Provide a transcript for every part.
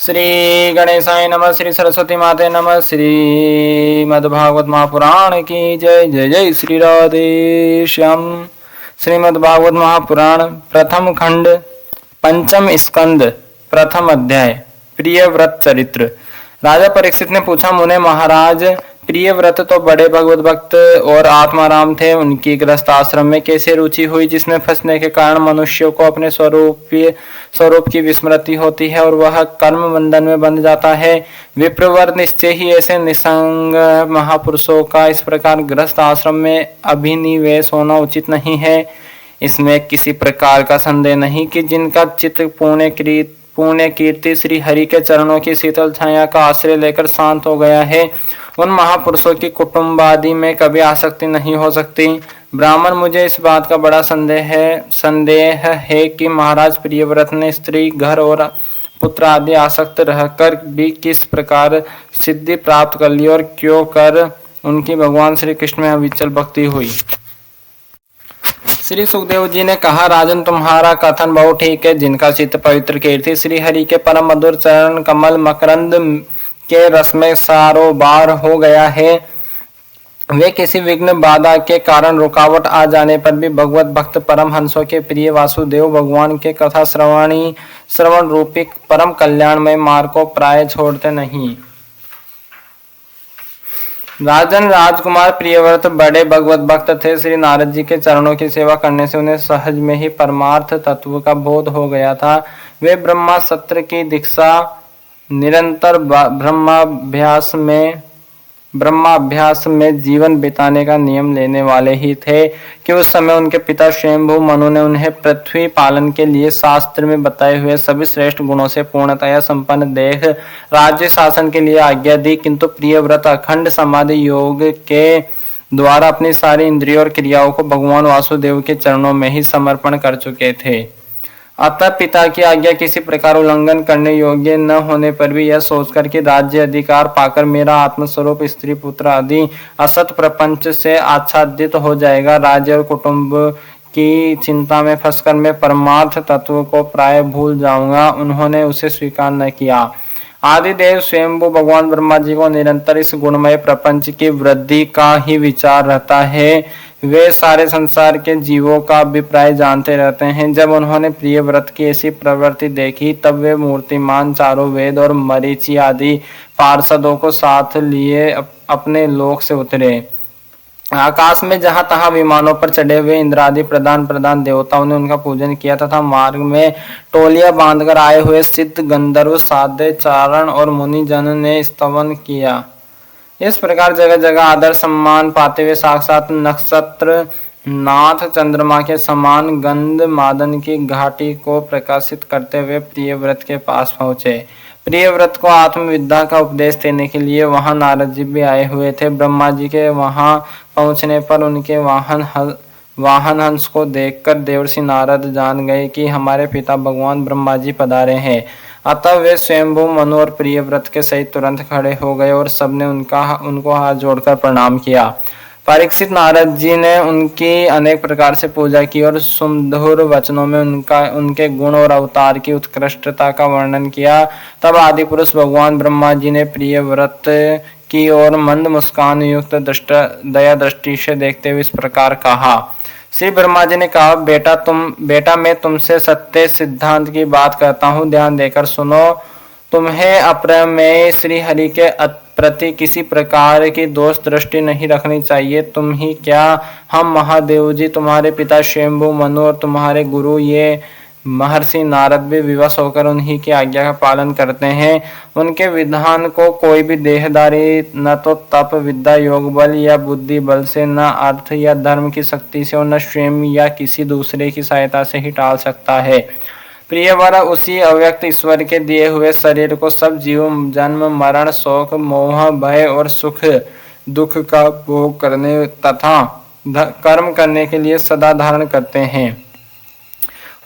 श्री गणेशाय नमः। श्री सरस्वती माते नमः। श्रीमद्भागवत महापुराण की जय। जय जय श्री राधे श्याम। श्रीमद्भागवत महापुराण प्रथम खंड पंचम स्कंद प्रथम अध्याय प्रिय व्रत चरित्र। राजा परीक्षित ने पूछा, मुने महाराज, प्रिय व्रत तो बड़े भगवत भक्त और आत्माराम थे, उनकी गृहस्थ आश्रम में कैसे रुचि हुई जिसमें फंसने के कारण मनुष्यों को अपने स्वरूप की विस्मृति होती है और वह कर्म बंधन में बंध जाता है। विप्रवर निश्चय ही ऐसे निसंग महापुरुषों का इस प्रकार गृहस्थ आश्रम में अभिनिवेश होना उचित नहीं है। इसमें किसी प्रकार का संदेह नहीं कि जिनका चित्त पुण्य कीर्ति श्री हरि के चरणों की शीतल छाया का आश्रय लेकर शांत हो गया है, उन महापुरुषों की कुटुंब आदि में कभी आसक्ति नहीं हो सकती। ब्राह्मण, मुझे इस बात का बड़ा संदेह है कि महाराज प्रियव्रत ने स्त्री, घर और पुत्र आदि आसक्त रहकर भी किस प्रकार सिद्धि प्राप्त कर ली और क्यों कर उनकी भगवान श्री कृष्ण में अविचल भक्ति हुई। श्री सुखदेव जी ने कहा, राजन, तुम्हारा कथन बहुत ठीक है। जिनका चित्त पवित्र कीर्ति श्री हरि के परम मधुर चरण कमल मकरंद के रस में सारोबार हो गया है, वे किसी विघ्न बाधा के कारण रुकावट आ जाने पर भी भगवत भक्त परम हंसों के प्रिय वासुदेव भगवान के कथा श्रवण रूपी परम कल्याणमय मार्ग को प्राय छोड़ते नहीं। राजन, राजकुमार प्रियव्रत बड़े भगवत भक्त थे। श्री नारद जी के चरणों की सेवा करने से उन्हें सहज में ही परमार्थ तत्व का बोध हो गया था। वे ब्रह्मा सत्र की दीक्षा निरंतर ब्रह्माभ्यास में जीवन बिताने का नियम लेने वाले ही थे कि उस समय उनके पिता स्वयंभू मनु ने उन्हें पृथ्वी पालन के लिए शास्त्र में बताए हुए सभी श्रेष्ठ गुणों से पूर्णतया संपन्न देह राज्य शासन के लिए आज्ञा दी, किंतु प्रियव्रत अखंड समाधि योग के द्वारा अपनी सारी इंद्रियों और क्रियाओं को भगवान वासुदेव के चरणों में ही समर्पण कर चुके थे। अतः पिता की आज्ञा किसी प्रकार उल्लंघन करने योग्य न होने पर भी यह सोचकर कि राज्य अधिकार पाकर मेरा आत्मस्वरूप स्त्री पुत्र आदि असत प्रपंच से आच्छादित हो जाएगा, राज्य और कुटुंब की चिंता में फंसकर मैं परमार्थ तत्व को प्राय भूल जाऊंगा, उन्होंने उसे स्वीकार न किया। आदिदेव स्वयंभू भगवान ब्रह्मा जी को निरंतर इस गुणमय प्रपंच की वृद्धि का ही विचार रहता है। वे सारे संसार के जीवों का अभिप्राय जानते रहते हैं। जब उन्होंने प्रियव्रत की ऐसी प्रवृत्ति देखी तब वे मूर्तिमान चारों वेद और मरीचि आदि पार्षदों को साथ लिए अपने लोक से उतरे। आकाश में जहां तहां विमानों पर चढ़े हुए इंद्रादि प्रधान देवताओं ने उनका पूजन किया तथा मार्ग में टोलियां बांधकर आए हुए सिद्ध गंधर्व साध्य चारण और मुनि जन ने स्तवन किया। इस प्रकार जगह जगह आदर सम्मान पाते हुए साक्षात नक्षत्र नाथ चंद्रमा के समान गंध मादन की घाटी को प्रकाशित करते हुए प्रियव्रत के पास पहुंचे। प्रियव्रत को आत्मविद्या का उपदेश देने के लिए वहां नारद जी भी आए हुए थे। ब्रह्मा जी के वहां पहुंचने पर उनके वाहन हंस को देखकर देवर्षि नारद जान गए कि हमारे पिता भगवान ब्रह्मा जी पधारे हैं। अतः वे स्वयंभू मनु और प्रियव्रत के सहित तुरंत खड़े हो गए और सबने उनको हाथ जोड़कर प्रणाम किया। परीक्षित नारद जी ने उनकी अनेक प्रकार से पूजा की और सुमधुर वचनों में उनके गुण और अवतार की उत्कृष्टता का वर्णन किया। तब आदि पुरुष भगवान ब्रह्मा जी ने प्रियव्रत की ओर मंद मुस्कान युक्त दया दृष्टि से देखते हुए इस प्रकार कहा। श्री ब्रह्मा जी ने कहा, बेटा मैं तुमसे सत्य सिद्धांत की बात कहता हूँ, ध्यान देकर सुनो। तुम्हें अप्रमेय श्री हरि के प्रति किसी प्रकार की दोष दृष्टि नहीं रखनी चाहिए। तुम ही क्या, हम महादेव जी, तुम्हारे पिता स्वयंभू मनु और तुम्हारे गुरु ये महर्षि नारद भी विवश होकर उन्हीं की आज्ञा का पालन करते हैं। उनके विधान को कोई भी देहदारी न तो तप विद्या योग बल या बुद्धि बल से, न अर्थ या धर्म की शक्ति से और न स्वयं या किसी दूसरे की सहायता से ही टाल सकता है। प्रियवर, उसी अव्यक्त ईश्वर के दिए हुए शरीर को सब जीव जन्म मरण शोक मोह भय और सुख दुख का भोग करने तथा कर्म करने के लिए सदा धारण करते हैं।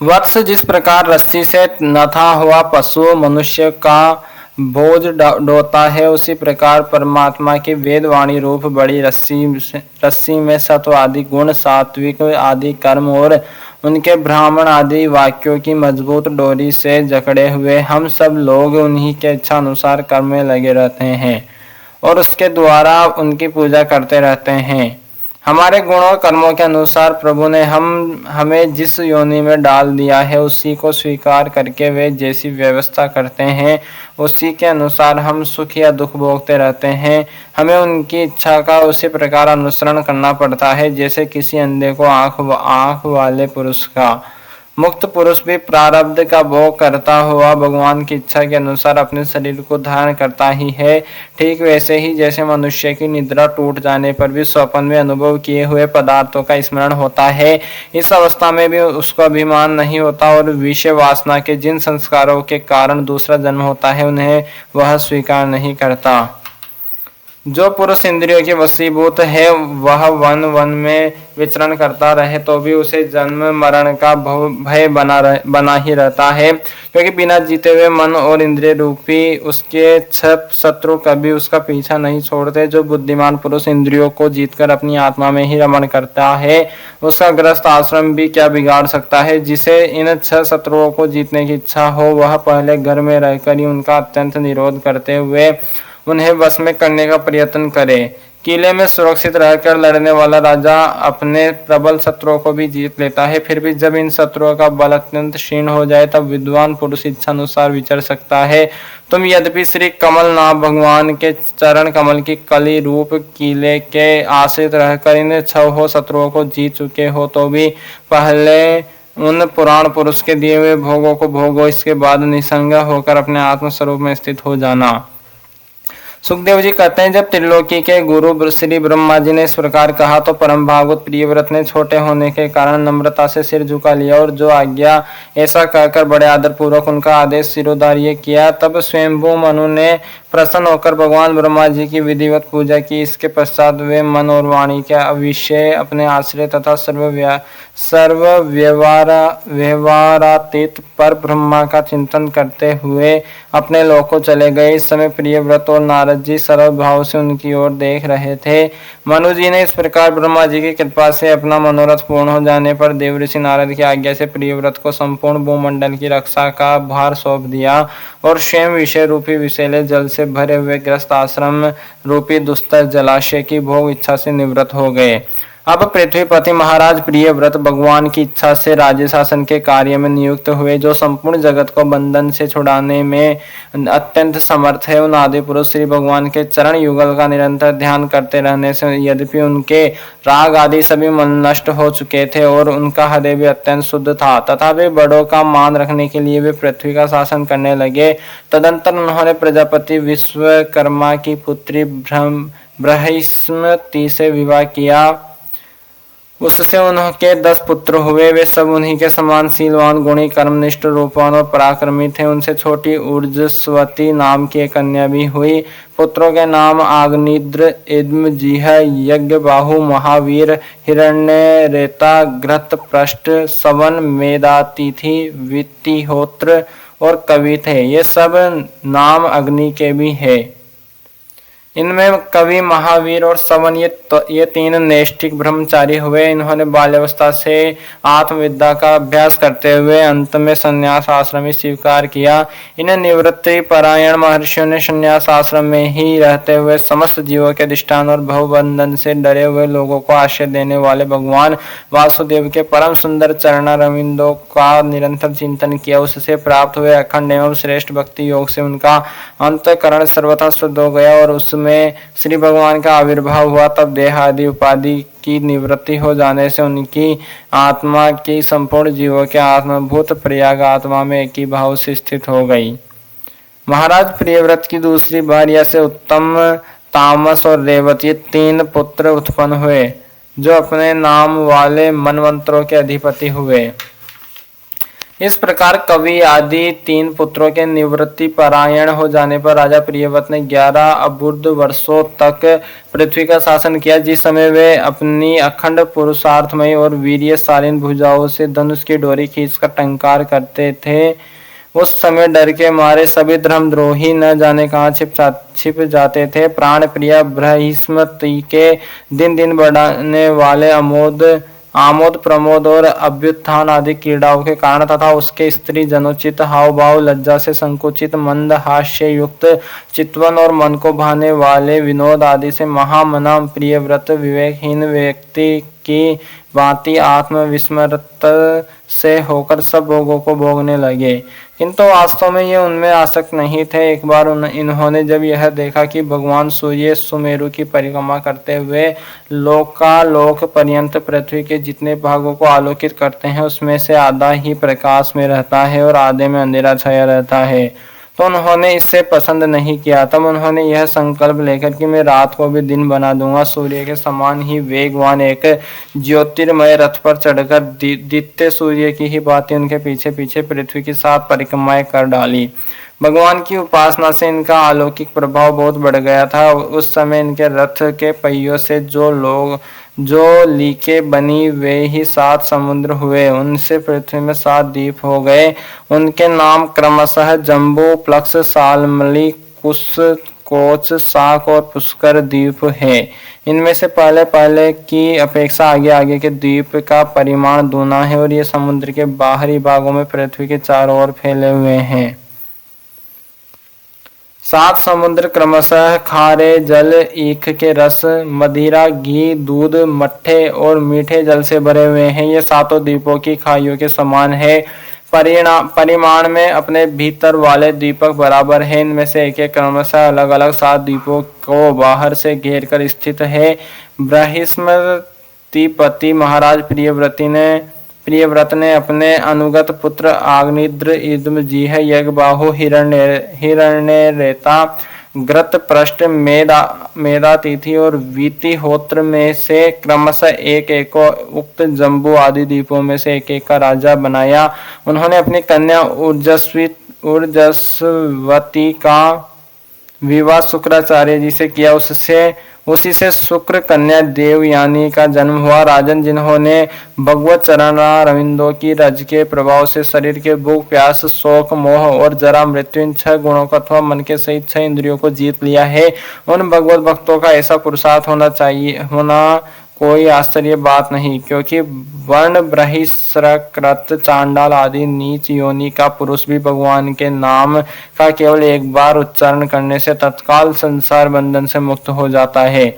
वत्स, जिस प्रकार रस्सी से नथा हुआ पशु मनुष्य का बोझ ढोता है, उसी प्रकार परमात्मा की वेदवाणी रूप बड़ी रस्सी में सत्व आदि गुण, सात्विक आदि कर्म और उनके ब्राह्मण आदि वाक्यों की मजबूत डोरी से जकड़े हुए हम सब लोग उन्हीं के इच्छा अनुसार कर्म में लगे रहते हैं और उसके द्वारा उनकी पूजा करते रहते हैं। हमारे गुणों और कर्मों के अनुसार प्रभु ने हमें जिस योनि में डाल दिया है उसी को स्वीकार करके वे जैसी व्यवस्था करते हैं उसी के अनुसार हम सुख या दुख भोगते रहते हैं। हमें उनकी इच्छा का उसी प्रकार अनुसरण करना पड़ता है जैसे किसी अंधे को आंख वाले पुरुष का। मुक्त पुरुष भी प्रारब्ध का भोग करता हुआ भगवान की इच्छा के अनुसार अपने शरीर को धारण करता ही है। ठीक वैसे ही जैसे मनुष्य की निद्रा टूट जाने पर भी स्वप्न में अनुभव किए हुए पदार्थों का स्मरण होता है, इस अवस्था में भी उसको अभिमान नहीं होता और विषय वासना के जिन संस्कारों के कारण दूसरा जन्म होता है उन्हें वह स्वीकार नहीं करता। जो पुरुष इंद्रियों के वशीभूत है वह वन वन में विचरण करता रहे तो भी उसे जन्म मरण का भय बना ही रहता है, क्योंकि बिना जीते हुए मन और इंद्रिय रूपी उसके छह शत्रु कभी उसका पीछा नहीं छोड़ते। जो बुद्धिमान पुरुष इंद्रियों को जीतकर अपनी आत्मा में ही रमण करता है उसका गृहस्थ आश्रम भी क्या बिगाड़ सकता है। जिसे इन छह शत्रुओं को जीतने की इच्छा हो वह पहले घर में रहकर ही उनका अत्यंत निरोध करते हुए उन्हें वश में करने का प्रयत्न करे। किले में सुरक्षित रहकर लड़ने वाला राजा अपने प्रबल शत्रुओं को भी जीत लेता है, फिर भी जब इन शत्रुओं का बल अत्यंत क्षीण हो जाए तब विद्वान पुरुष इच्छानुसार विचर सकता है। तुम यद्यपि श्री कमल नाम भगवान के चरण कमल की कली रूप किले के आश्रित रहकर इन छह शत्रुओं को जीत चुके हो तो भी पहले उन पुराण पुरुष के दिए हुए भोगों को भोगो, इसके बाद निसंग होकर अपने आत्म स्वरूप में स्थित हो जाना। सुखदेव जी कहते हैं, जब त्रिलोकी के गुरु श्री ब्रह्मा जी ने इस प्रकार कहा तो परम भागवत प्रियव्रत ने छोटे होने के कारण नम्रता से सिर झुका लिया और जो आज्ञा ऐसा कहकर बड़े आदर पूर्वक उनका आदेश सिरोधार्य किया। तब स्वयंभू मनु ने प्रसन्न होकर भगवान ब्रह्मा जी की विधिवत पूजा की। इसके पश्चात वे मन और वाणी के अविषय अपने आश्रय तथा सर्व व्यवहारातीत पर ब्रह्मा का चिंतन करते हुए अपने लोक को चले गए। इस समय प्रियव्रत और नारद जी सरल भाव से उनकी ओर देख रहे थे। मनु जी ने इस प्रकार ब्रह्मा जी की कृपा से अपना मनोरथ पूर्ण हो जाने पर देवऋषि नारद की आज्ञा से प्रियव्रत को संपूर्ण भूमंडल की रक्षा का भार सौंप दिया और स्वयं विषय रूपी विषैले जल से भरे हुए ग्रस्त आश्रम रूपी दुस्तर जलाशय की भोग इच्छा से निवृत्त हो गए। अब पृथ्वीपति महाराज प्रियव्रत भगवान की इच्छा से राज्य शासन के कार्य में नियुक्त हुए, जो संपूर्ण जगत को बंधन से छुड़ाने में अत्यंत समर्थ है। उन आदि पुरुष श्री भगवान के चरण युगल का निरंतर ध्यान करते रहने से यद्यपि उनके राग आदि सभी मन नष्ट हो चुके थे और उनका हृदय भी अत्यंत शुद्ध था, तथापि बड़ों का मान रखने के लिए वे पृथ्वी का शासन करने लगे। तदंतर उन्होंने प्रजापति विश्वकर्मा की पुत्री बृहस्पति से विवाह किया। उससे उनके 10 पुत्र हुए। वे सब उन्हीं के समान शीलवान, गुणी, कर्मनिष्ठ, रूपवान और पराक्रमी थे। उनसे छोटी ऊर्जस्वती नाम की एक कन्या भी हुई। पुत्रों के नाम आग्निद्र, इद्म, जीह, यज्ञ, बाहु, महावीर, हिरण्यरेता, घृत, पृष्ठ, सवन, मेदातिथि, वित्तिहोत्र और कवि थे। ये सब नाम अग्नि के भी है। इनमें कवि, महावीर और सवन ये 3 नैष्ठिक ब्रह्मचारी हुए। इन्होंने बाल्यावस्था से आत्मविद्या का अभ्यास करते हुए अंत में संन्यास आश्रम ही स्वीकार किया। इन्हें निवृत्ति परायण महर्षियों ने संन्यास आश्रम में ही रहते हुए समस्त जीवों के अधिष्ठान और भवबंधन से डरे हुए लोगों को आश्रय देने वाले भगवान वासुदेव के परम सुंदर चरणारविंदों का निरंतर चिंतन किया। उससे प्राप्त हुए अखंड एवं श्रेष्ठ भक्ति योग से उनका अंतःकरण सर्वथा शुद्ध हो गया और उसमें श्री भगवान का आविर्भाव हुआ। तब देह आदि उपाधि की निवृत्ति हो जाने से उनकी आत्मा की संपूर्ण जीवों के आत्मभूत प्रयाग आत्मा में एक ही भाव से स्थित हो गई। महाराज प्रियव्रत की दूसरी भार्या से उत्तम, तामस और रेवत ये 3 पुत्र उत्पन्न हुए, जो अपने नाम वाले मनवंतरों के अधिपति हुए। इस प्रकार कवि आदि 3 पुत्रों के निवृत्ति परायण हो जाने पर राजा प्रियव्रत ने 11 अबुर्ध वर्षों तक पृथ्वी का शासन किया। जिस समय वे अपनी अखंड पुरुषार्थमय और वीर्यशालीन भुजाओं से धनुष की डोरी खींचकर टंकार करते थे, उस समय डर के मारे सभी धर्मद्रोही न जाने कहाँ छिप जाते थे। प्राण प्रिय बृहस्पति के दिन दिन बढ़ाने वाले अमोद आमोद प्रमोद और अभ्युत्थान आदि क्रीड़ाओं के कारण तथा उसके स्त्री जनोचित हाव भाव, लज्जा से संकुचित मंद हास्य युक्त चितवन और मन को भाने वाले विनोद आदि से महामना प्रियव्रत विवेकहीन व्यक्ति की भांति आत्मविस्मृत से होकर सब भोगों को भोगने लगे, किंतु वास्तव में ये उनमें आसक्त नहीं थे। एक बार इन्होंने जब यह देखा कि भगवान सूर्य सुमेरु की परिक्रमा करते हुए लोकालोक पर्यंत पृथ्वी के जितने भागों को आलोकित करते हैं उसमें से आधा ही प्रकाश में रहता है और आधे में अंधेरा छाया रहता है, तो उन्होंने इससे पसंद नहीं किया। तब उन्होंने यह संकल्प लेकर कि मैं रात को भी दिन बना दूंगा, सूर्य के समान ही वेगवान एक ज्योतिर्मय रथ पर चढ़कर दित्य सूर्य की ही भांति उनके पीछे पीछे पृथ्वी की 7 परिक्रमाएं कर डाली। भगवान की उपासना से इनका अलौकिक प्रभाव बहुत बढ़ गया था। उस समय इनके रथ के पहियों से जो लीके बनी वे ही 7 समुद्र हुए, उनसे पृथ्वी में 7 द्वीप हो गए। उनके नाम क्रमशः जम्बू, प्लक्स, सालमली, कुश, कोच, साक और पुष्कर द्वीप है। इनमें से पहले की अपेक्षा आगे आगे के द्वीप का परिमाण दूना है और ये समुद्र के बाहरी भागों में पृथ्वी के चारों ओर फैले हुए हैं। 7 समुद्र क्रमशः खारे जल, ईख के रस, मदिरा, घी, दूध, मट्ठे और मीठे जल से भरे हुए हैं। ये 7 द्वीपों की खाइयों के समान है। परिमाण में अपने भीतर वाले दीपक बराबर है। इनमें से एक एक क्रमशः अलग अलग 7 द्वीपों को बाहर से घेर कर स्थित है। बृहस्पतिपति महाराज प्रियव्रत ने अपने अनुगत पुत्र आग्निद्र, इदमजिह्, यज्ञबाहु, हिरण्यरेता, ग्रत, पृष्ठ, मेधातिथि और वीतिहोत्र में से क्रमशः एक एक को उक्त जम्बू आदि द्वीपों में से एक एक का राजा बनाया। उन्होंने अपनी कन्या ऊर्जस्वती का विवाह शुक्राचार्य जी से किया। उसी से शुक्र कन्या देवयानी का जन्म हुआ। राजन, जिन्होंने भगवत चरणारविंदों की रज के प्रभाव से शरीर के भूख, प्यास, शोक, मोह और जरा मृत्यु इन 6 गुणों को अथवा मन के सहित 6 इंद्रियों को जीत लिया है, उन भगवत भक्तों का ऐसा पुरुषार्थ होना कोई आश्चर्य बात नहीं, क्योंकि वर्ण, बृहस्पति, चांडाल आदि नीच योनि का पुरुष भी भगवान के नाम का केवल एक बार उच्चारण करने से तत्काल संसार बंधन से मुक्त हो जाता है।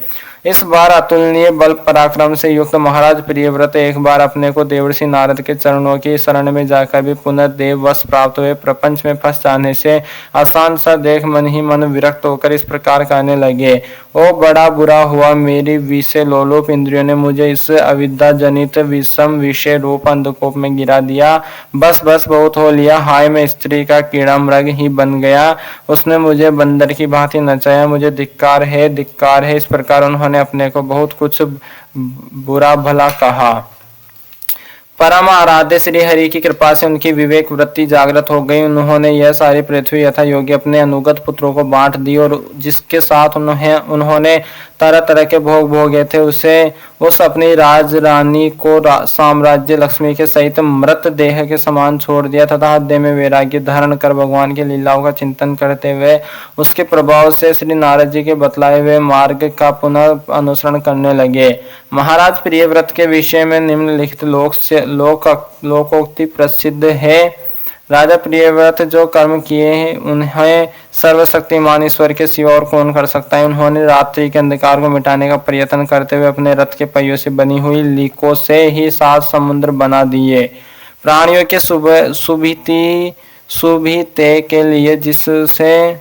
इस बार अतुलनीय बल पराक्रम से युक्त महाराज प्रियव्रत एक बार अपने को देवर्षि नारद के चरणों की शरण में जाकर भी पुनः देववश प्राप्त हुए। प्रपंच में फंस जाने से आसान सा देख मन ही मन विरक्त होकर इस प्रकार कहने लगे, ओ बड़ा बुरा हुआ, मेरी विषय लोलुप इंद्रियों ने मुझे इस अविद्या जनित विषम विषय रूप अंधकोप में गिरा दिया। बस बहुत हो लिया। हाय, मैं स्त्री का कीड़ा मृग ही बन गया। उसने मुझे बंदर की भांति नचाया। मुझे धिक्कार है। इस प्रकार उन्होंने अपने को बहुत कुछ बुरा भला कहा। परम आराध्य श्री हरि की कृपा से उनकी विवेक वृत्ति जागृत हो गई। उन्होंने यह सारी पृथ्वी यथा योग्य अपने अनुगत पुत्रों को बांट दी और जिसके साथ उन्होंने तरह तरह के भोग भोगे थे उस अपनी राजरानी को साम्राज्य लक्ष्मी के सहित मृत देह के समान छोड़ दिया तथा हृदय में वैराग्य धारण कर भगवान की लीलाओं का चिंतन करते हुए उसके प्रभाव से श्री नारद जी के बतलाए हुए मार्ग का पुनः अनुसरण करने लगे। महाराज प्रियव्रत के विषय में निम्नलिखित लोकोक्ति प्रसिद्ध है। राजा प्रियव्रत जो कर्म किए हैं उन्हें सर्वशक्तिमान ईश्वर के सिवा और कौन कर सकता है। उन्होंने रात्रि के अंधकार को मिटाने का प्रयत्न करते हुए अपने रथ के पहियों से बनी हुई लीकों से ही 7 समुद्र बना दिए। प्राणियों के सुभिते के लिए, जिससे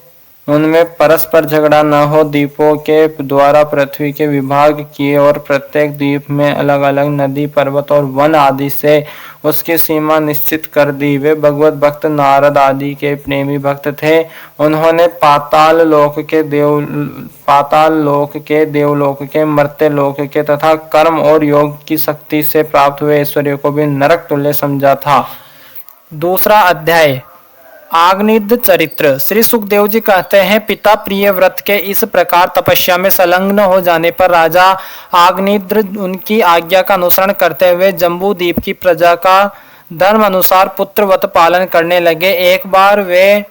उनमें परस्पर झगड़ा न हो, द्वीपों के द्वारा पृथ्वी के विभाग किए और प्रत्येक द्वीप में अलग अलग नदी, पर्वत और वन आदि से उसकी सीमा निश्चित कर दी। वे भगवत भक्त नारद आदि के प्रेमी भक्त थे। उन्होंने पाताल लोक के, देवलोक के, मर्त्य लोक के तथा कर्म और योग की शक्ति से प्राप्त हुए ऐश्वर्य को भी नरक तुल्य समझा था। दूसरा अध्याय, आग्निद्र चरित्र। श्री सुखदेव जी कहते हैं, पिता प्रियव्रत के इस प्रकार तपस्या में संलग्न हो जाने पर राजा आग्निद्र उनकी आज्ञा का अनुसरण करते हुए जम्बू द्वीप की प्रजा का धर्म अनुसार पुत्रवत पालन करने लगे। एक बार वे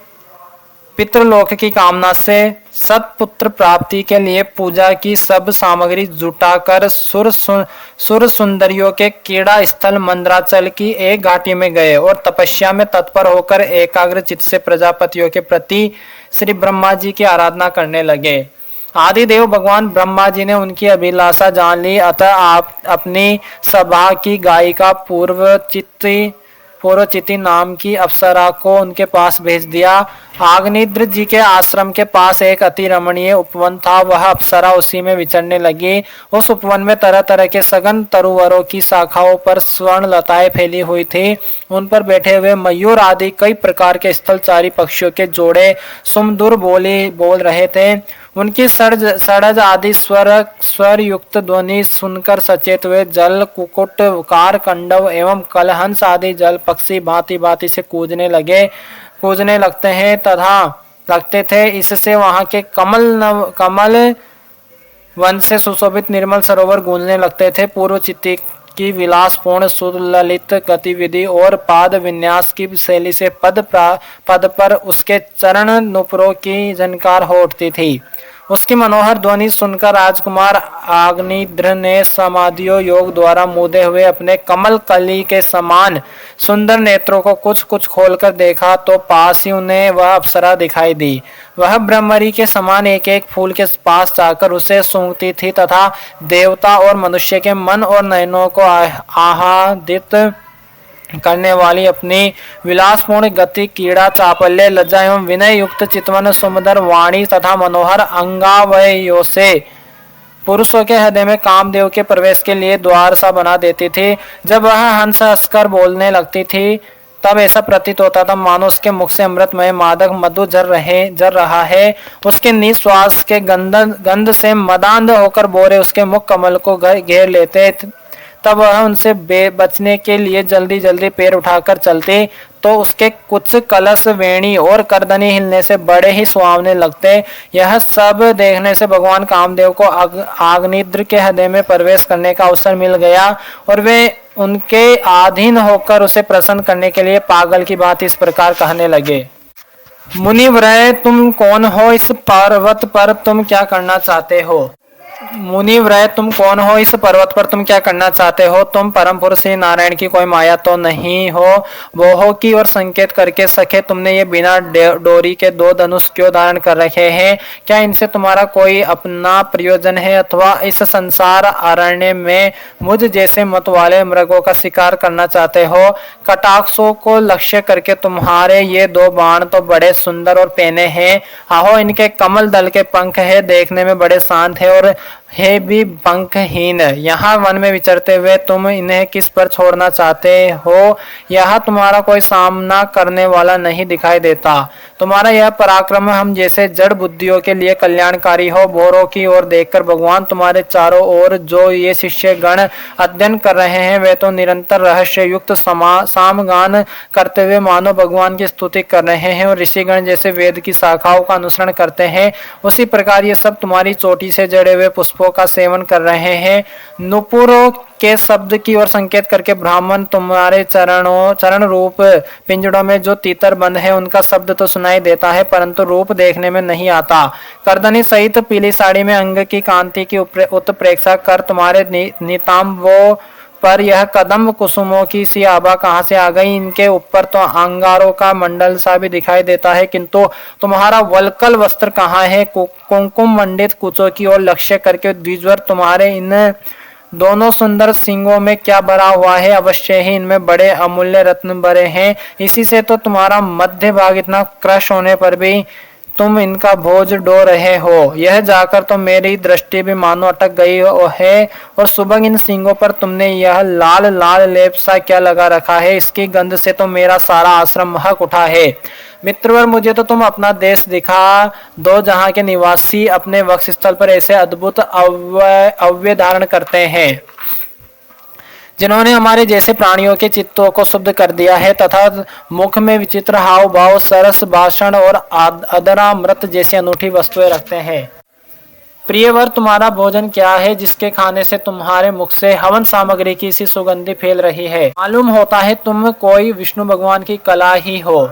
पितृलोक की कामना से सत्पुत्र प्राप्ति के लिए पूजा की सब सामग्री जुटाकर सुर सुंदरियों के क्रीड़ा स्थल मंदराचल की एक घाटी में गए और तपस्या में तत्पर होकर एकाग्र चित्त से प्रजापतियों के प्रति श्री ब्रह्मा जी की आराधना करने लगे। आदिदेव भगवान ब्रह्मा जी ने उनकी अभिलाषा जान ली, अतः आप अपनी सभा की गायिका पूर्वचिति नाम की अप्सरा को उनके पास भेज दिया। आग्नेद्र जी के आश्रम के पास एक अति रमणीय उपवन था, वह अप्सरा उसी में विचरने लगी। उस उपवन में तरह तरह के सघन तरुवरों की शाखाओं पर स्वर्ण लताएं फैली हुई थी। उन पर बैठे हुए मयूर आदि कई प्रकार के स्थलचारी पक्षियों के जोड़े सुमधुर बोली बोल रहे थे। उनकी सड़ज आदि स्वर युक्त ध्वनि सुनकर सचेत हुए जल कुकुट कार कंडव एवं कलहंस आदि जल पक्षी भांति भांति से कूजने लगते हैं तथा लगते थे। इससे वहां के कमल वन से सुशोभित निर्मल सरोवर गूंजने लगते थे। पूर्व चित्ती की विलासपूर्ण सुललित गतिविधि और पाद विन्यास की शैली से पद पर उसके चरण नुपुरों की झनकार हो उठती थी। उसकी मनोहर ध्वनि सुनकर राजकुमार आग्नेद्र ने समाधियों योग द्वारा मूदे हुए अपने कमल कली के समान सुंदर नेत्रों को कुछ कुछ खोलकर देखा तो पास ही उन्हें वह अप्सरा दिखाई दी। वह ब्रह्मरी के समान एक एक फूल के पास जाकर उसे सूंघती थी तथा देवता और मनुष्य के मन और नयनों को आह्लादित करने वाली अपनी विलासपूर्ण गति, क्रीड़ा, चापल्य, लज्जा एवं विनय युक्त चितवन, सुमधुर वाणी तथा मनोहर अंगावयों से पुरुषों के हृदय में कामदेव के प्रवेश के लिए द्वार सा बना देती थी। जब वह हंस हंसकर बोलने लगती थी तब ऐसा प्रतीत होता था मानो उसके मुख से अमृतमय मादक मधु झर रहा है। उसके निश्वास के गंध से मदांध होकर बोरे उसके मुख कमल को घेर लेते। तब वह उनसे बचने के लिए जल्दी जल्दी पैर उठाकर चलते तो उसके कुछ कलश, वेणी और करदनी हिलने से बड़े ही सुहावने लगते। यह सब देखने से भगवान कामदेव को आग्नेद्र के हृदय में प्रवेश करने का अवसर मिल गया और वे उनके अधीन होकर उसे प्रसन्न करने के लिए पागल की बात इस प्रकार कहने लगे। मुनिव्रय, तुम कौन हो? इस पर्वत पर तुम क्या करना चाहते हो? मुनिव्रय, तुम कौन हो? इस पर्वत पर तुम क्या करना चाहते हो? तुम परम पुरुष श्री नारायण की कोई माया तो नहीं हो? वो हो की और संकेत करके सखे तुमने ये बिना डोरी के दो धनुष क्यों धारण कर रखे हैं? क्या इनसे तुम्हारा कोई अपना प्रयोजन है अथवा इस संसार अरण्य में मुझ जैसे मत वाले मृगों का शिकार करना चाहते हो? कटाक्षों को लक्ष्य करके तुम्हारे ये दो बाण तो बड़े सुंदर और पैने हैं। आहो, इनके कमल दल के पंख है, देखने में बड़े शांत है और है भी पंखहीन। यहाँ वन में विचरते हुए तुम इन्हें किस पर छोड़ना चाहते हो? यहाँ तुम्हारा कोई सामना करने वाला नहीं दिखाई देता। तुम्हारा यह पराक्रम हम जैसे जड़ बुद्धियों के लिए कल्याणकारी हो। भोरों की ओर देखकर भगवान तुम्हारे चारों ओर जो ये शिष्य गण अध्ययन कर रहे हैं वे तो निरंतर रहस्य युक्त सामगान करते हुए मानो भगवान की स्तुति कर रहे हैं और ऋषिगण जैसे वेद की शाखाओं का अनुसरण करते हैं, उसी प्रकार ये सब तुम्हारी चोटी से जड़े हुए पुष्पों का सेवन कर रहे हैं। नुपुरों के शब्द की ओर संकेत करके ब्राह्मण तुम्हारे चरण रूप पिंजड़ों में जो तीतर बंद है उनका शब्द तो सुनाई देता है परंतु रूप देखने में नहीं आता। करदनी सहित पीली साड़ी में अंग की कांति की उत्प्रेक्षा कर तुम्हारे नितांबों पर यह कदम कुसुमों की सी आभा कहाँ से आ गई? इनके ऊपर तो अंगारों का मंडल सा भी दिखाई देता है किंतु तुम्हारा वल्कल वस्त्र कहाँ है? कुमकुम मंडित कुचों की ओर लक्ष्य करके द्विजवर तुम्हारे इन दोनों सुंदर सिंगों में क्या भरा हुआ है? अवश्य ही इनमें बड़े अमूल्य रत्न भरे हैं। इसी से तो तुम्हारा मध्य भाग इतना क्रश होने पर भी तुम इनका भोज डो रहे हो। यह जाकर तो मेरी दृष्टि भी मानो अटक गई है। और सुबह इन सिंगों पर तुमने यह लाल लाल लेप सा क्या लगा रखा है? इसकी गंध से तो मेरा सारा आश्रम महक उठा है। मित्रवर, मुझे तो तुम अपना देश दिखा दो जहाँ के निवासी अपने वक्ष स्थल पर ऐसे अद्भुत अव्यय धारण करते हैं जिन्होंने हमारे जैसे प्राणियों के चित्तों को शुद्ध कर दिया है तथा मुख में विचित्र हाव भाव, सरस भाषण और अदरामृत जैसी अनूठी वस्तुएं रखते हैं। प्रियवर, तुम्हारा भोजन क्या है जिसके खाने से तुम्हारे मुख से हवन सामग्री की सी सुगंधी फैल रही है? मालूम होता है तुम कोई विष्णु भगवान की कला ही हो,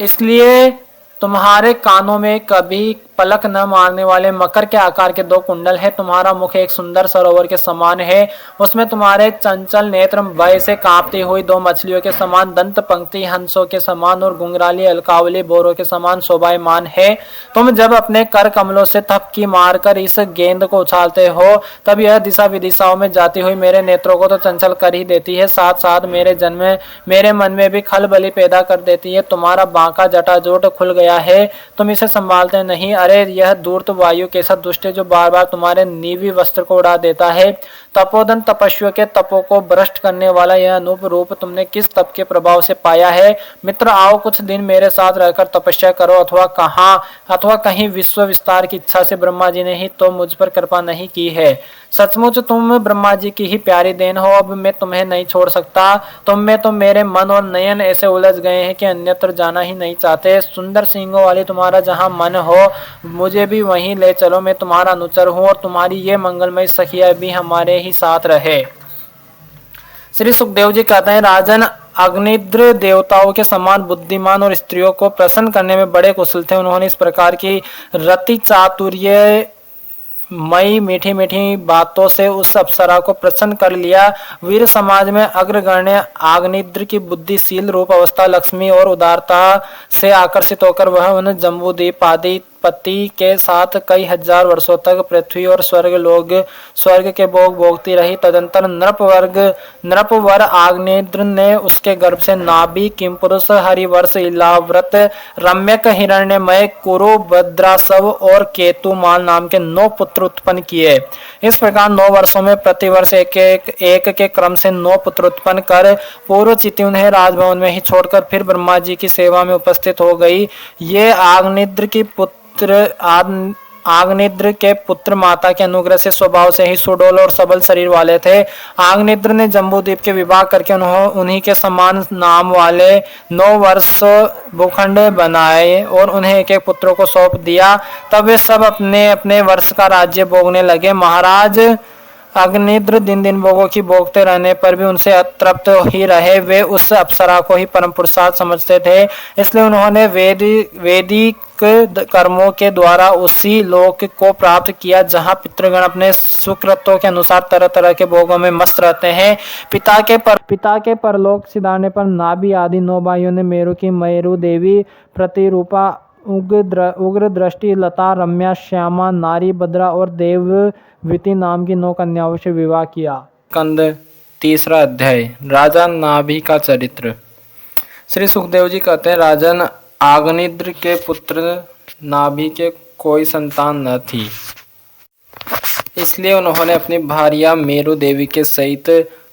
इसलिए तुम्हारे कानों में कभी पलक न मारने वाले मकर के आकार के 2 कुंडल है। तुम्हारा मुख एक सुंदर सरोवर के समान है, उसमें तुम्हारे चंचल नेत्र भय से कांपती हुई 2 मछलियों के समान, दंत पंक्ति हंसों के समान और घुंघराली अलकावली बोरों के समान शोभायमान है। तुम जब अपने कर कमलों से थपकी मारकर इस गेंद को उछालते हो तब यह दिशा विदिशाओं में जाती हुई मेरे नेत्रों को तो चंचल कर ही देती है, साथ साथ मेरे मन में भी खलबली पैदा कर देती है। तुम्हारा बांका जटाजूट खुल गया है, तुम इसे संभालते नहीं। अरे यह धूर्त वायु कैसा दुष्ट है जो बार बार तुम्हारे नीवी वस्त्र को उड़ा देता है। तपोधन तपस्वियों के तपों को भ्रष्ट करने वाला यह अनूप रूप तुमने किस तप के प्रभाव से पाया है? मित्र आओ, कुछ दिन मेरे साथ रहकर तपस्या करो, अथवा कहीं विश्व विस्तार की इच्छा से ब्रह्मा जी ने ही तो मुझ पर कृपा नहीं की है। सचमुच तुम ब्रह्मा जी की ही प्यारी देन हो, अब मैं तुम्हें नहीं छोड़ सकता। तुम में तो मेरे मन और नयन ऐसे उलझ गए हैं कि अन्यत्र जाना ही नहीं चाहते। सुंदर सींगों वाली तुम्हारा जहां मन हो मुझे भी वहीं ले चलो, मैं तुम्हारा अनुचर हूँ और तुम्हारी ये मंगलमय सखिया भी हमारे ही साथ रहे। श्री सुखदेव जी कहते हैं, राजन अग्निद्र देवताओं के समान बुद्धिमान और स्त्रियों को प्रसन्न करने में बड़े कुशल थे। उन्होंने इस प्रकार की रति चातुर्य मई मीठी मीठी बातों से उस अप्सरा को प्रसन्न कर लिया। वीर समाज में अग्रगण्य आग्निद्र की बुद्धिशील रूप अवस्था, लक्ष्मी और उदारता से आकर्षित होकर वह उन जम्बूद्वीप आदि पति के साथ कई हजार वर्षों तक पृथ्वी और स्वर्ग के भोग भोगती रही। तदंतर नृपवर आग्नेद्र ने उसके गर्भ से नाभि, किमपुरुष, हरिवर्ष, इलाव्रत, रम्यक, हिरण्यमय, कुरु, भद्रासव और केतुमाल नाम के 9 पुत्र उत्पन्न किए। इस प्रकार 9 वर्षों में प्रतिवर्ष एक के क्रम से 9 पुत्र उत्पन्न कर पूर्व चिति उन्हें राजभवन में ही छोड़कर फिर ब्रह्मा जी की सेवा में उपस्थित हो गई। ये आग्निद्र के पुत्र माता के अनुग्रह से स्वभाव से ही सुडौल और सबल शरीर वाले थे। आग्निद्र ने जम्बूद्वीप के विवाह करके उन्हीं के समान नाम वाले 9 वर्ष भूखंड बनाए और उन्हें एक एक पुत्रों को सौंप दिया। तब वे सब अपने अपने वर्ष का राज्य भोगने लगे। महाराज अग्निद्र दिन दिन भोगों की भोगते रहने पर भी उनसे अतृप्त ही रहे। वे उस अप्सरा को ही परम पुरुषार्थ समझते थे, इसलिए उन्होंने वैदिक कर्मों के द्वारा उसी लोक को प्राप्त किया जहां पितृगण अपने सुकृतों के अनुसार तरह तरह के भोगों में मस्त रहते हैं। पिता के परलोक सिधारने पर नाभि आदि 9 भाइयों ने मेरु की मेरु देवी प्रतिरूपा, उग्र दृष्टि, लता, रम्या, श्यामा, नारी, भद्रा और देवविति नाम की 9 कन्याओं से विवाह किया। कंद 3 अध्याय। राजा नाभि का चरित्र। श्री सुखदेव जी कहते हैं, राजन आग्निद्र के पुत्र नाभि के कोई संतान न थी, इसलिए उन्होंने अपनी भार्या मेरु देवी के सहित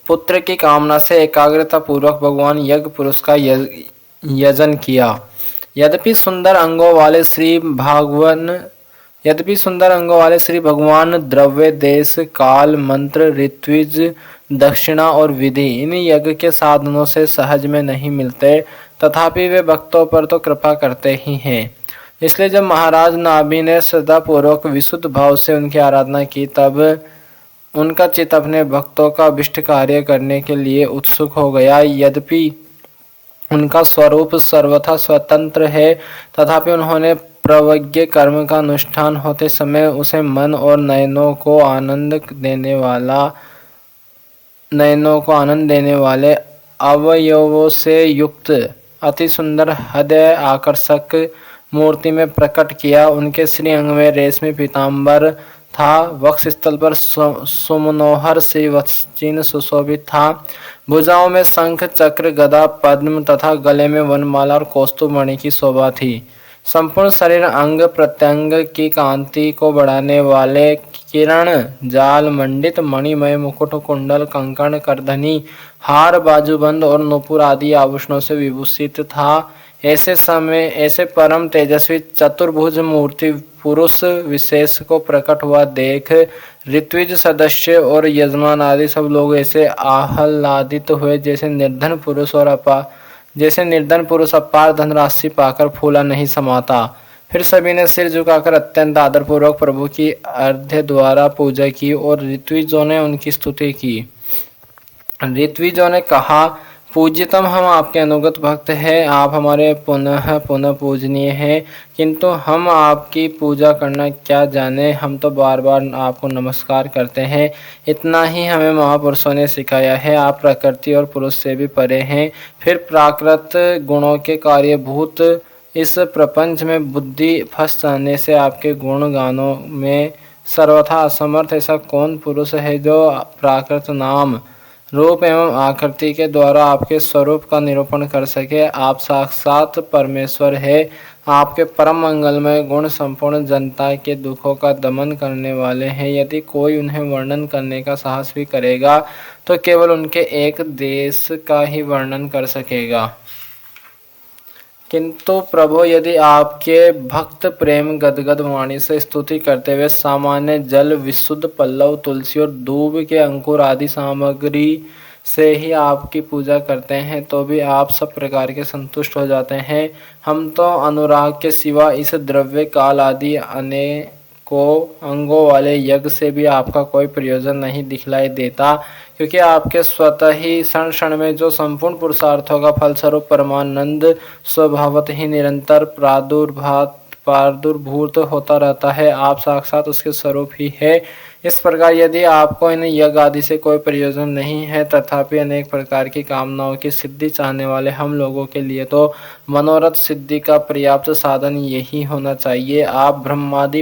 पुत्र की कामना से एकाग्रता पूर्वक भगवान यज्ञ पुरुष का यजन किया। यद्यपि सुंदर अंगों वाले श्री भगवान द्रव्य, देश, काल, मंत्र, ऋत्विज, दक्षिणा और विधि इन यज्ञ के साधनों से सहज में नहीं मिलते, तथापि वे भक्तों पर तो कृपा करते ही हैं। इसलिए जब महाराज नाभि ने श्रद्धा पूर्वक विशुद्ध भाव से उनकी आराधना की, तब उनका चित्त अपने भक्तों का अभिष्ट कार्य करने के लिए उत्सुक हो गया। यद्यपि उनका स्वरूप सर्वथा स्वतंत्र है, तथापि उन्होंने प्रवज्ञ कर्म का अनुष्ठान होते समय उसे मन और नयनों को आनंद देने वाले अवयवों से युक्त अति सुंदर हृदय आकर्षक मूर्ति में प्रकट किया। उनके श्रीअंग में रेशमी पीताम्बर था, वक्षस्थल पर सुमनोहर श्रीवत्सचिन्ह सुशोभित था, भुजाओं में शंख, चक्र, गदा, पद्म तथा गले में वनमाला और कौस्तुभमणि की शोभा थी। संपूर्ण शरीर अंग प्रत्यंग की कांति को बढ़ाने वाले किरण जाल मंडित मणिमय मुकुट, कुंडल, कंकण, करधनी, हार, बाजूबंद और नूपुर आदि आभूषणों से विभूषित था। ऐसे परम तेजस्वी चतुर्भुज मूर्ति पुरुष विशेष को प्रकट हुआ देख ऋत्विज सदस्य और यजमान आदि सब लोग ऐसे आह्लादित हुए जैसे निर्धन पुरुष अपार धनराशि पाकर फूला नहीं समाता। फिर सभी ने सिर झुकाकर अत्यंत आदरपूर्वक प्रभु की अर्घ्य द्वारा पूजा की और ऋत्विजों ने उनकी स्तुति की। ऋत्विजों ने कहा, पूज्यतम, हम आपके अनुगत भक्त हैं, आप हमारे पुनः पुनः पूजनीय हैं, किंतु हम आपकी पूजा करना क्या जाने, हम तो बार बार आपको नमस्कार करते हैं। इतना ही हमें महापुरुषों ने सिखाया है। आप प्रकृति और पुरुष से भी परे हैं, फिर प्राकृत गुणों के कार्यभूत इस प्रपंच में बुद्धि फंस जाने से आपके गुण गानों में सर्वथा असमर्थ ऐसा कौन पुरुष है जो प्राकृत नाम रूप एवं आकृति के द्वारा आपके स्वरूप का निरूपण कर सके। आप साक्षात परमेश्वर है। आपके परम मंगलमय गुण संपूर्ण जनता के दुखों का दमन करने वाले हैं। यदि कोई उन्हें वर्णन करने का साहस भी करेगा तो केवल उनके एक देश का ही वर्णन कर सकेगा। किंतु प्रभु, यदि आपके भक्त प्रेम गदगद वाणी से स्तुति करते हुए सामान्य जल, विशुद्ध पल्लव, तुलसी और दूब के अंकुर आदि सामग्री से ही आपकी पूजा करते हैं तो भी आप सब प्रकार के संतुष्ट हो जाते हैं। हम तो अनुराग के सिवा इस द्रव्य काल आदि अनेकों अंगों वाले यज्ञ से भी आपका कोई प्रयोजन नहीं दिखलाई देता, क्योंकि आपके स्वतः ही क्षण क्षण में जो संपूर्ण पुरुषार्थों का फलस्वरूप परमानंद स्वभावत ही निरंतर प्रादुर्भूत होता रहता है। आप साक्षात उसके स्वरूप ही है। इस प्रकार यदि आपको इन यज्ञ आदि से कोई प्रयोजन नहीं है, तथापि अनेक प्रकार की कामनाओं की सिद्धि चाहने वाले हम लोगों के लिए तो मनोरथ सिद्धि का पर्याप्त साधन यही होना चाहिए। आप ब्रह्मादि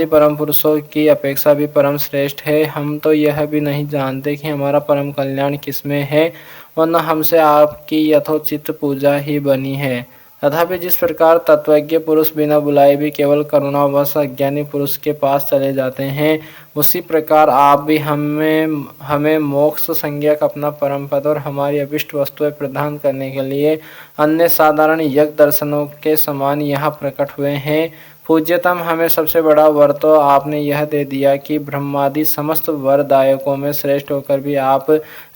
परम पुरुषों की अपेक्षा भी परम श्रेष्ठ है। हम तो यह भी नहीं जानते कि हमारा परम कल्याण किसमें है, वरना हमसे आपकी यथोचित पूजा ही बनी है। तथापि जिस प्रकार तत्वज्ञ पुरुष बिना बुलाए भी केवल करुणावश अज्ञानी पुरुष के पास चले जाते हैं, उसी प्रकार आप भी हमें मोक्ष संज्ञक अपना परम पद और हमारी अभिष्ट वस्तुएं प्रदान करने के लिए अन्य साधारण यज्ञ दर्शनों के समान यहाँ प्रकट हुए हैं। पूज्यतम, हमें सबसे बड़ा वर तो आपने यह दे दिया कि ब्रह्मादि समस्त वरदायकों में श्रेष्ठ होकर भी आप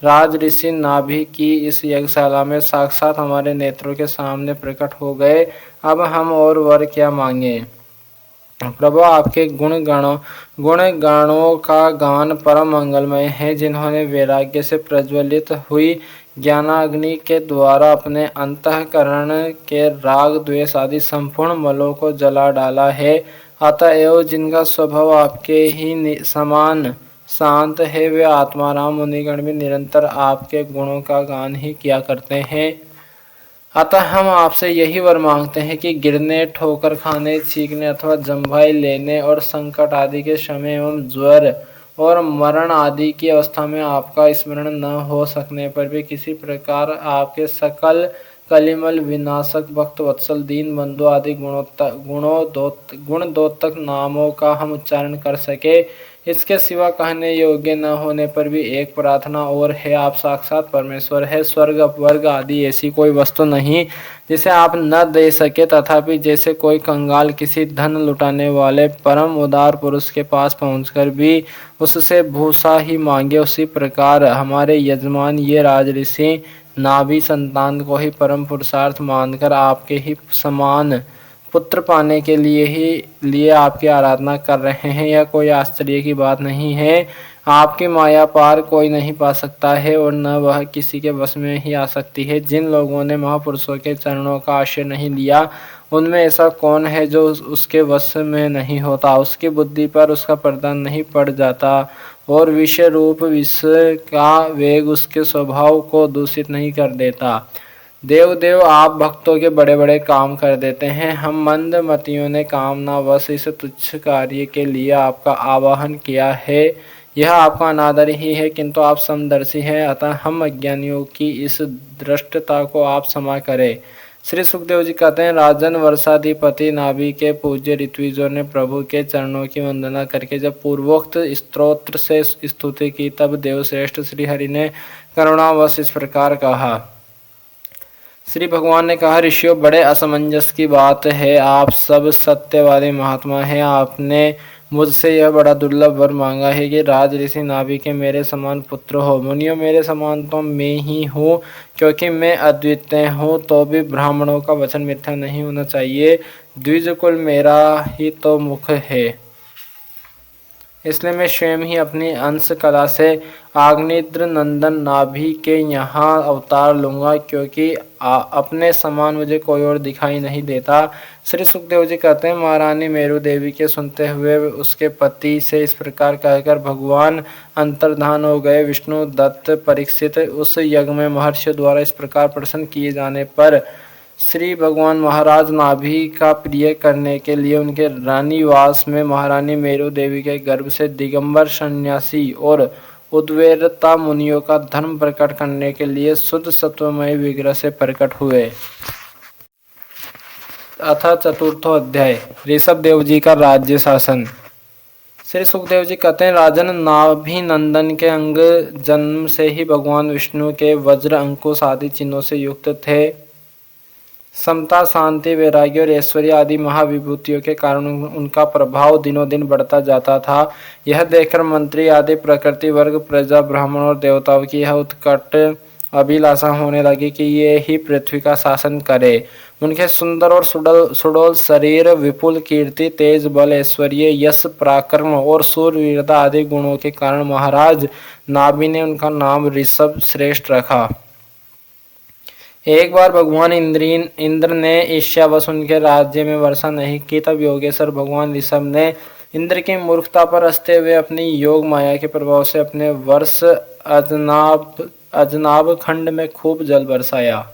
राज ऋषि नाभि की इस यज्ञशाला में साक्षात हमारे नेत्रों के सामने प्रकट हो गए। अब हम और वर क्या मांगे। प्रभु, आपके गुण गानों का गान परम मंगलमय है। जिन्होंने वैराग्य से प्रज्वलित हुई ज्ञानाग्नि के द्वारा अपने अंतःकरण के राग द्वेष आदि संपूर्ण मलों को जला डाला है, अतएव जिनका स्वभाव आपके ही समान शांत है, वे आत्माराम मुनिगण भी निरंतर आपके गुणों का गान ही किया करते हैं। अतः हम आपसे यही वर मांगते हैं कि गिरने, ठोकर खाने, चीखने अथवा जम्भाई लेने और संकट आदि के समय एवं ज्वर और मरण आदि की अवस्था में आपका स्मरण न हो सकने पर भी किसी प्रकार आपके सकल कलिमल विनाशक भक्त वत्सल दीन बंधु आदि गुणोत्तक नामों का हम उच्चारण कर सके। इसके सिवा कहने योग्य न होने पर भी एक प्रार्थना और है। आप साक्षात परमेश्वर है। स्वर्ग अपवर्ग आदि ऐसी कोई वस्तु नहीं जिसे आप न दे सके, तथापि जैसे कोई कंगाल किसी धन लुटाने वाले परम उदार पुरुष के पास पहुंचकर भी उससे भूसा ही मांगे, उसी प्रकार हमारे यजमान ये राजऋषि नाभि संतान को ही परम पुरुषार्थ मानकर आपके ही समान पुत्र पाने के लिए आपकी आराधना कर रहे हैं। यह कोई आश्चर्य की बात नहीं है। आपकी माया पार कोई नहीं पा सकता है और न वह किसी के वश में ही आ सकती है। जिन लोगों ने महापुरुषों के चरणों का आश्रय नहीं लिया, उनमें ऐसा कौन है जो उसके वश में नहीं होता। उसकी बुद्धि पर उसका पर्दा नहीं पड़ जाता और विषय रूप विषय का वेग उसके स्वभाव को दूषित नहीं कर देता। देव आप भक्तों के बड़े बड़े काम कर देते हैं। हम मंद मतियों ने कामनावश इस तुच्छ कार्य के लिए आपका आवाहन किया है। यह आपका अनादर ही है, किंतु आप समदर्शी हैं, अतः हम अज्ञानियों की इस दृष्टता को आप क्षमा करें। श्री सुखदेव जी कहते हैं, राजन वर्षाधिपति नाभि के पूज्य ऋत्विजों ने प्रभु के चरणों की वंदना करके जब पूर्वोक्त स्तोत्र से स्तुति की, तब देवश्रेष्ठ श्री हरि ने करुणावश इस प्रकार कहा। श्री भगवान ने कहा, ऋषियों, बड़े असमंजस की बात है। आप सब सत्यवादी महात्मा हैं। आपने मुझसे यह बड़ा दुर्लभ वर मांगा है कि राज ऋषि नाभि के मेरे समान पुत्र हो। मुनियों, मेरे समान तो मैं ही हूँ, क्योंकि मैं अद्वितीय हूँ। तो भी ब्राह्मणों का वचन मिथ्या नहीं होना चाहिए। द्विज कुल मेरा ही तो मुख है। इसलिए मैं स्वयं ही अपनी अंश कला से आग्नेत्र नंदन नाभि के यहाँ अवतार लूंगा, क्योंकि अपने समान मुझे कोई और दिखाई नहीं देता। श्री सुखदेव जी कहते हैं, महारानी मेरु देवी के सुनते हुए उसके पति से इस प्रकार कहकर भगवान अंतर्धान हो गए। विष्णु दत्त परीक्षित उस यज्ञ में महर्षियों द्वारा इस प्रकार प्रसन्न किए जाने पर श्री भगवान महाराज नाभि का प्रिय करने के लिए उनके रानीवास में महारानी मेरु देवी के गर्भ से दिगंबर सन्यासी और उद्वेरता मुनियों का धर्म प्रकट करने के लिए शुद्ध सत्वमय विग्रह से प्रकट हुए। अथा चतुर्थो अध्याय ऋषभ देव जी का राज्य शासन। श्री सुखदेव जी कहते हैं, राजन नाभि नंदन के अंग जन्म से ही भगवान विष्णु के वज्र अंकुश आदि चिन्हों से युक्त थे। समता, शांति, वैराग्य और ऐश्वर्य आदि महाविभूतियों के कारण उनका प्रभाव दिनों दिन बढ़ता जाता था। यह देखकर मंत्री आदि प्रकृति वर्ग, प्रजा, ब्राह्मण और देवताओं की यह उत्कट अभिलाषा होने लगी कि ये ही पृथ्वी का शासन करे। उनके सुंदर और सुडोल शरीर, विपुल कीर्ति, तेज बल, ऐश्वर्य, यश, पराक्रम और शूरवीरता आदि गुणों के कारण महाराज नाभि ने उनका नाम ऋषभ श्रेष्ठ रखा। एक बार भगवान इंद्र ने ईर्ष्यावश उनके राज्य में वर्षा नहीं की, तब योगेश्वर भगवान ऋषभ ने इंद्र की मूर्खता पर हंसते हुए अपनी योग माया के प्रभाव से अपने वर्ष अजनाब खंड में खूब जल बरसाया।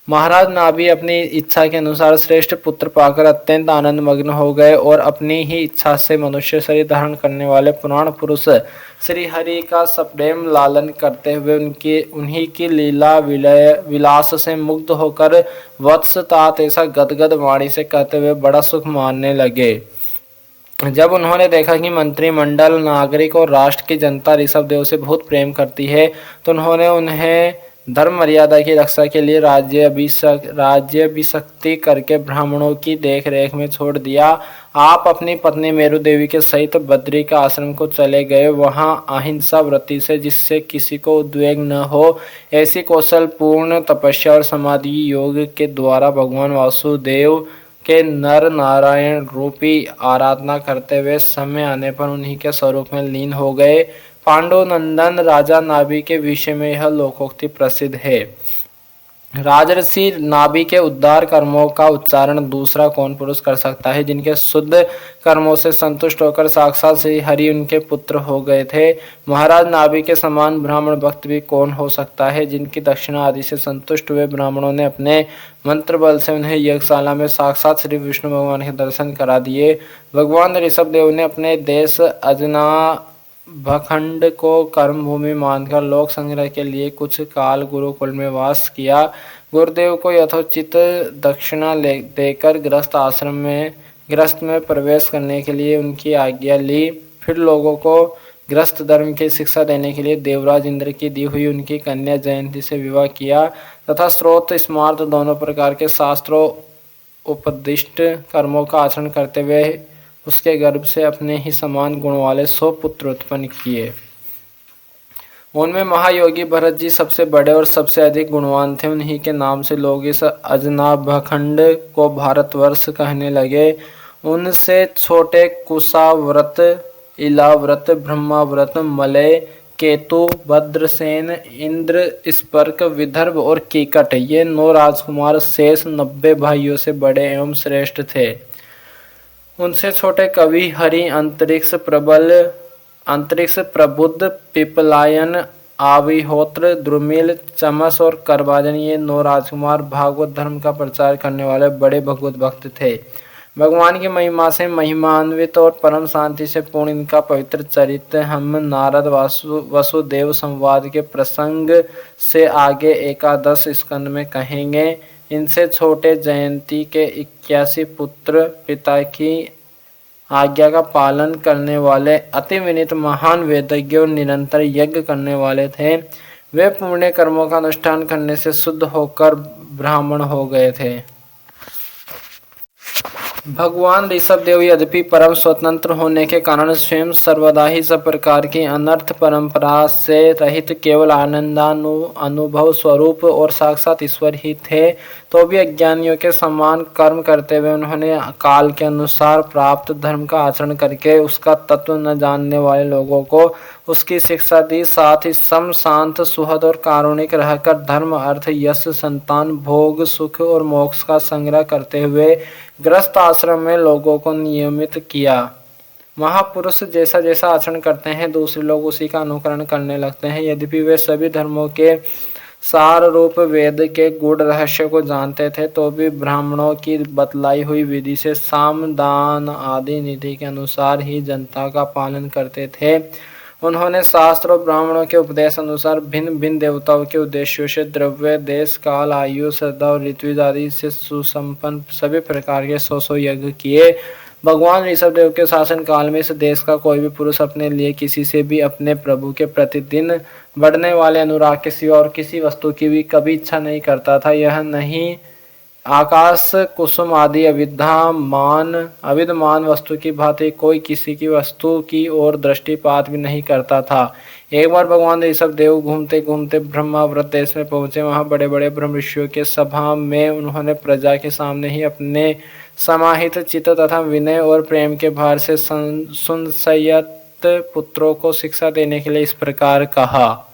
महाराज नाभि अपनी इच्छा के अनुसार श्रेष्ठ पुत्र पाकर अत्यंत आनंद मग्न हो गए और अपनी ही इच्छा से मनुष्य शरीर धारण करने वाले पुराण पुरुष श्री हरि का सप्रेम लालन करते हुए उन्हीं की लीला विलास से मुग्ध होकर वत्स तात ऐसा गदगद वाणी से कहते हुए बड़ा सुख मानने लगे। जब उन्होंने देखा कि मंत्रिमंडल, नागरिक और राष्ट्र की जनता ऋषभ देव से बहुत प्रेम करती है, तो उन्होंने उन्हें धर्म मर्यादा की रक्षा के लिए राज्याभिषिक्ति करके ब्राह्मणों की देखरेख में छोड़ दिया। आप अपनी पत्नी मेरु देवी के सहित बद्री का आश्रम को चले गए। वहां अहिंसा व्रति से, जिससे किसी को उद्वेग न हो, ऐसी कौशल पूर्ण तपस्या और समाधि योग के द्वारा भगवान वासुदेव के नर नारायण रूपी आराधना करते हुए समय आने पर उन्हीं के स्वरूप में लीन हो गए। पांडु नंदन राजा नाभि के विषय में यह लोकोक्ति प्रसिद्ध है। राजर्षि नाभि के उद्धार कर्मों का उच्चारण दूसरा कौन पुरुष कर सकता है, जिनके शुद्ध कर्मों से संतुष्ट होकर साक्षात श्री हरि उनके पुत्र हो गए थे। महाराज नाभि के समान ब्राह्मण भक्त भी कौन हो सकता है, जिनकी दक्षिणा आदि से संतुष्ट हुए ब्राह्मणों ने अपने मंत्र बल से उन्हें यज्ञशाला में साक्षात श्री विष्णु भगवान के दर्शन करा दिए। भगवान ऋषभ देव ने अपने देश भखंड को कर्म भूमि मानकर लोक संग्रह के लिए कुछ काल गुरुकुल में वास किया। गुरुदेव को यथोचित दक्षिणा देकर गृहस्थ में प्रवेश करने के लिए उनकी आज्ञा ली। फिर लोगों को गृहस्थ धर्म की शिक्षा देने के लिए देवराज इंद्र की दी हुई उनकी कन्या जयंती से विवाह किया तथा स्रोत स्मार्त दोनों प्रकार के शास्त्रों उपदिष्ट कर्मों का आचरण करते हुए उसके गर्भ से अपने ही समान गुण वाले 100 पुत्र उत्पन्न किए। उनमें महायोगी भरत जी सबसे बड़े और सबसे अधिक गुणवान थे। उन्हीं के नाम से लोग इस अजनाभखंड को भारतवर्ष कहने लगे। उनसे छोटे कुशाव्रत, इलाव्रत, ब्रह्माव्रत, मलय, केतु, भद्रसेन, इंद्र, स्पर्क, विदर्भ और कीकट, ये 9 राजकुमार शेष 90 भाइयों से बड़े एवं श्रेष्ठ थे। उनसे छोटे कवि हरि, अंतरिक्ष प्रबुद्ध, पिपलायन, आविहोत्र, द्रुमिल, चमस और करभाजन, ये 9 राजकुमार भागवत धर्म का प्रचार करने वाले बड़े भगवत भक्त थे। भगवान की महिमा से महिमान्वित और परम शांति से पूर्ण इनका पवित्र चरित्र हम नारद वसुदेव संवाद के प्रसंग से आगे 11 स्कंद में कहेंगे। इनसे छोटे जयंती के 81 पुत्र पिता की आज्ञा का पालन करने वाले अति विनीत महान वेदज्ञ और निरंतर यज्ञ करने वाले थे। वे पुण्य कर्मों का अनुष्ठान करने से शुद्ध होकर ब्राह्मण हो गए थे। भगवान ऋषभ देव यद्यपि परम स्वतंत्र होने के कारण स्वयं सर्वदा ही सब प्रकार की अनर्थ परंपरा से रहित केवल अनुभव स्वरूप और साक्षात ईश्वर ही थे, तो भी अज्ञानियों के समान कर्म करते हुए उन्होंने काल के अनुसार प्राप्त धर्म का आचरण करके उसका तत्व न जानने वाले लोगों को उसकी शिक्षा दी। साथ ही सम शांत सुहद और कारुणिक रहकर धर्म अर्थ यश संतान भोग सुख और मोक्ष का संग्रह करते हुए गृहस्थ आश्रम में लोगों को नियमित किया। महापुरुष जैसा जैसा आचरण करते हैं दूसरे लोग उसी का अनुकरण करने लगते हैं। यद्यपि वे सभी धर्मों के सार रूप वेद के गूढ़ रहस्य को जानते थे, तो भी ब्राह्मणों की बतलाई हुई विधि से साम दान आदि निधि के अनुसार ही जनता का पालन करते थे। उन्होंने शास्त्र और ब्राह्मणों के उपदेश अनुसार भिन्न भिन्न देवताओं के उद्देश्यों से द्रव्य देश काल आयु श्रद्धा और ऋतु आदि से सुसंपन्न सभी प्रकार के 100 यज्ञ किए। भगवान ऋषभ देव के शासन काल में इस देश का कोई भी पुरुष अपने लिए किसी से भी अपने प्रभु के प्रतिदिन बढ़ने वाले अनुराग के सिवा और किसी वस्तु की भी कभी इच्छा नहीं करता था। यह नहीं आकाश कुसुम आदि अविद्यमान वस्तु की भांति कोई किसी की वस्तु की ओर दृष्टिपात भी नहीं करता था। एक बार भगवान ऋषभ देव घूमते घूमते ब्रह्माव्रत देश में पहुंचे। वहां बड़े बड़े ब्रह्म ऋषियों के सभा में उन्होंने प्रजा के सामने ही अपने समाहित चित्त तथा विनय और प्रेम के भार से संशयित पुत्रों को शिक्षा देने के लिए इस प्रकार कहा।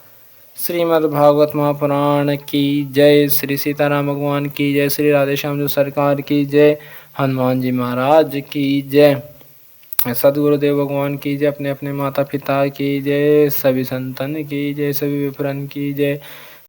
श्रीमद् भागवत महापुराण की जय। श्री सीताराम भगवान की जय। श्री राधे श्याम जी सरकार की जय। हनुमान जी महाराज की जय। सदगुरुदेव भगवान की जय। अपने अपने माता पिता की जय। सभी संतन की जय। सभी विप्रन की जय।